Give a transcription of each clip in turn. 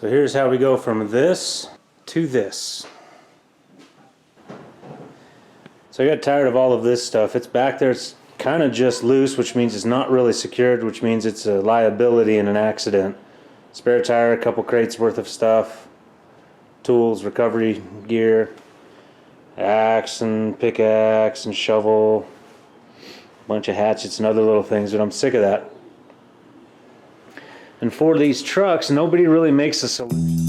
So here's how we go from this to this. So I got tired of all of this stuff. It's back there, it's kind of just loose, which means it's not really secured, which means it's a liability in an accident. Spare tire, a couple crates worth of stuff, tools, recovery gear, axe and pickaxe and shovel, bunch of hatchets and other little things, but I'm sick of that. And for these trucks, nobody really makes a solution.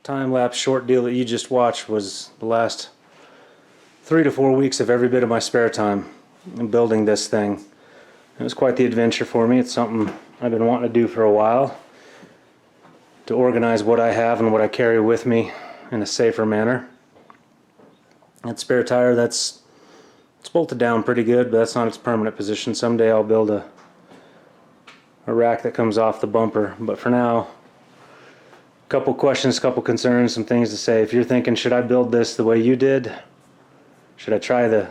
time-lapse short deal that you just watched was the last 3 to 4 weeks of every bit of my spare time in building this thing. It was quite the adventure for me. It's something I've been wanting to do for a while, to organize what I have and what I carry with me in a safer manner. That spare tire, it's bolted down pretty good, but that's not its permanent position. Someday I'll build a rack that comes off the bumper, but for now, a couple questions, couple concerns, some things to say. If you're thinking, should I build this the way you did? Should I try the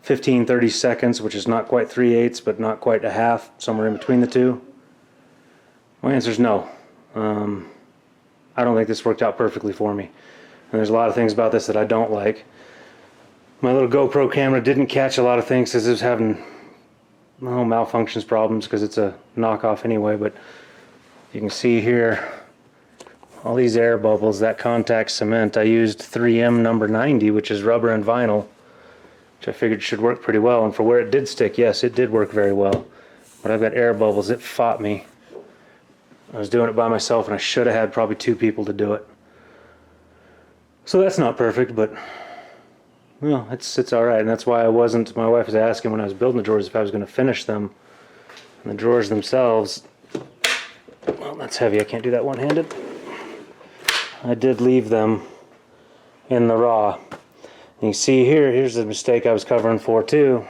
15-30 seconds, which is not quite 3/8 but not quite a half, somewhere in between the two? My answer is no. I don't think this worked out perfectly for me, and there's a lot of things about this that I don't like. My little GoPro camera didn't catch a lot of things because it was having malfunctions problems, because it's a knockoff anyway, but you can see here all these air bubbles, that contact cement. I used 3M number 90, which is rubber and vinyl, which I figured should work pretty well, and for where it did stick, yes, it did work very well. But I've got air bubbles. It fought me. I was doing it by myself, and I should have had probably 2 people to do it. So that's not perfect, but well, it's all right, and that's why I wasn't. My wife was asking when I was building the drawers if I was going to finish them. And the drawers themselves, well, that's heavy. I can't do that one-handed. I did leave them in the raw. And you see here, here's the mistake I was covering for too,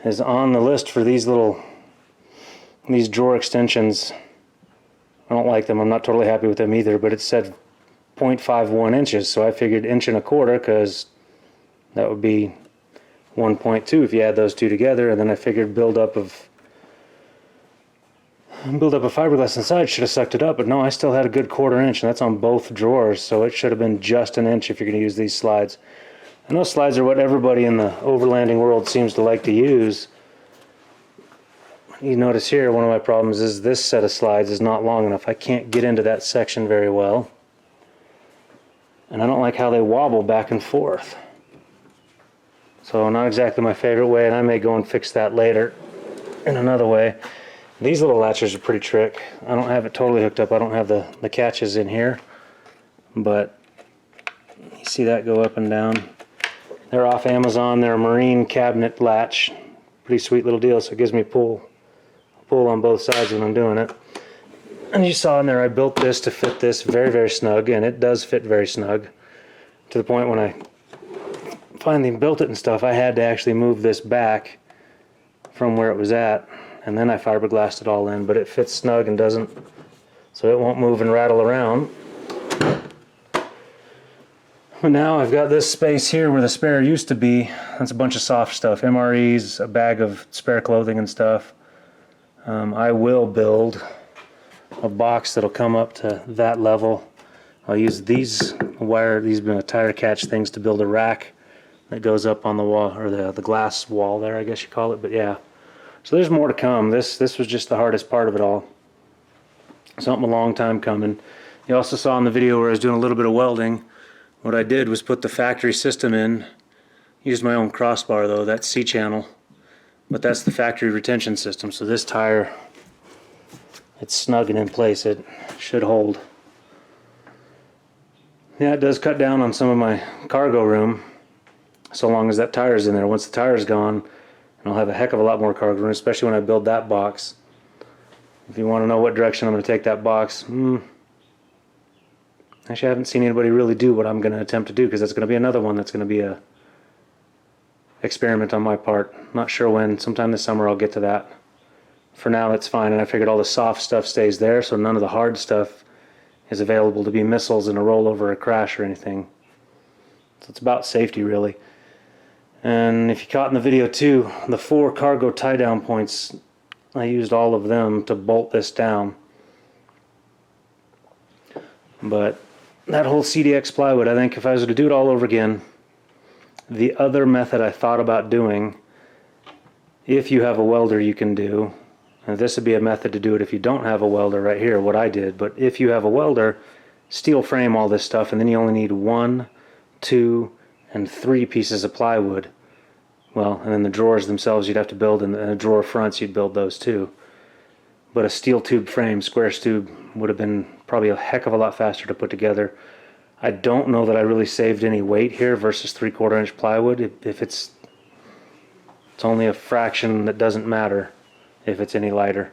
is on the list for these drawer extensions. I don't like them. I'm not totally happy with them either, but it said 0.51 inches, so I figured 1.25 inches, because that would be 1.2 if you add those two together, and then I figured build up of fiberglass inside should have sucked it up, but no, I still had a good 1/4 inch, and that's on both drawers, so it should have been just an inch if you're going to use these slides. And those slides are what everybody in the overlanding world seems to like to use. You notice here, one of my problems is this set of slides is not long enough. I can't get into that section very well, and I don't like how they wobble back and forth. So not exactly my favorite way, and I may go and fix that later in another way. These little latches are pretty trick. I don't have it totally hooked up. I don't have the catches in here, but you see that go up and down. They're off Amazon. They're a marine cabinet latch. Pretty sweet little deal, so it gives me pull on both sides when I'm doing it. And you saw in there I built this to fit this very, very snug, and it does fit very snug, to the point when I finally built it and stuff, I had to actually move this back from where it was at, and then I fiberglassed it all in, but it fits snug and doesn't, so it won't move and rattle around. But now I've got this space here where the spare used to be. That's a bunch of soft stuff, MREs, a bag of spare clothing and stuff. I will build a box that'll come up to that level. I'll use these tire catch things to build a rack that goes up on the wall, or the glass wall there, I guess you call it. But yeah, so there's more to come. This was just the hardest part of it all. Something a long time coming. You also saw in the video where I was doing a little bit of welding. What I did was put the factory system in. Used my own crossbar though, that's C-channel. But that's the factory retention system, so this tire, it's snug and in place. It should hold. Yeah, it does cut down on some of my cargo room, so long as that tire's in there. Once the tire's gone, and I'll have a heck of a lot more cargo room, especially when I build that box. If you want to know what direction I'm going to take that box, actually I haven't seen anybody really do what I'm going to attempt to do, because that's going to be another one that's going to be a experiment on my part. Not sure when. Sometime this summer I'll get to that. For now it's fine, and I figured all the soft stuff stays there, so none of the hard stuff is available to be missiles in a rollover or a crash or anything. So it's about safety really. And if you caught in the video too, the 4 cargo tie down points, I used all of them to bolt this down. But that whole CDX plywood, I think if I was to do it all over again, the other method I thought about doing, if you have a welder you can do, and this would be a method to do it if you don't have a welder, right here, what I did, but if you have a welder, steel frame all this stuff, and then you only need 1, 2, and 3 pieces of plywood. Well, and then the drawers themselves you'd have to build, and the drawer fronts you'd build those too. But a steel tube frame, square tube, would have been probably a heck of a lot faster to put together. I don't know that I really saved any weight here versus 3/4 inch plywood. If it's only a fraction, that doesn't matter if it's any lighter.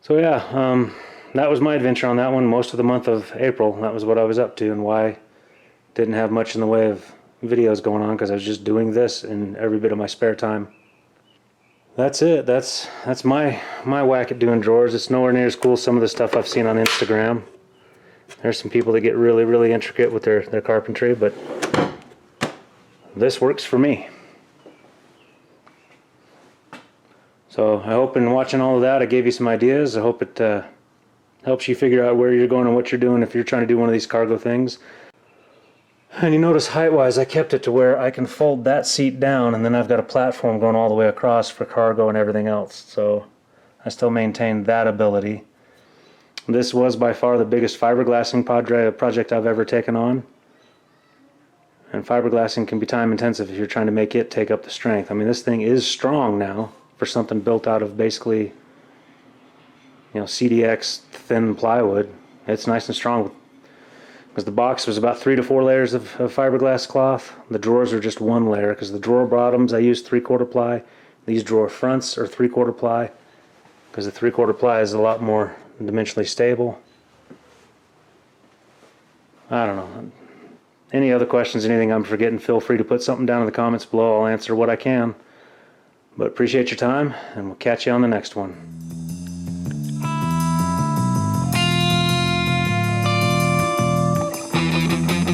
So yeah, that was my adventure on that one. Most of the month of April, that was what I was up to, and why didn't have much in the way of videos going on, because I was just doing this in every bit of my spare time. That's it. That's my whack at doing drawers. It's nowhere near as cool as some of the stuff I've seen on Instagram. There's some people that get really intricate with their carpentry, but this works for me. So I hope in watching all of that I gave you some ideas. I hope it helps you figure out where you're going and what you're doing if you're trying to do one of these cargo things. And you notice height-wise, I kept it to where I can fold that seat down, and then I've got a platform going all the way across for cargo and everything else. So I still maintain that ability. This was by far the biggest fiberglassing project I've ever taken on. And fiberglassing can be time intensive if you're trying to make it take up the strength. I mean, this thing is strong now for something built out of basically, CDX thin plywood. It's nice and strong, because the box was about 3 to 4 layers of fiberglass cloth. The drawers are just 1 layer, because the drawer bottoms I used 3/4 ply. These drawer fronts are 3/4 ply, because the 3/4 ply is a lot more dimensionally stable. I don't know. Any other questions, anything I'm forgetting, feel free to put something down in the comments below. I'll answer what I can. But appreciate your time, and we'll catch you on the next one.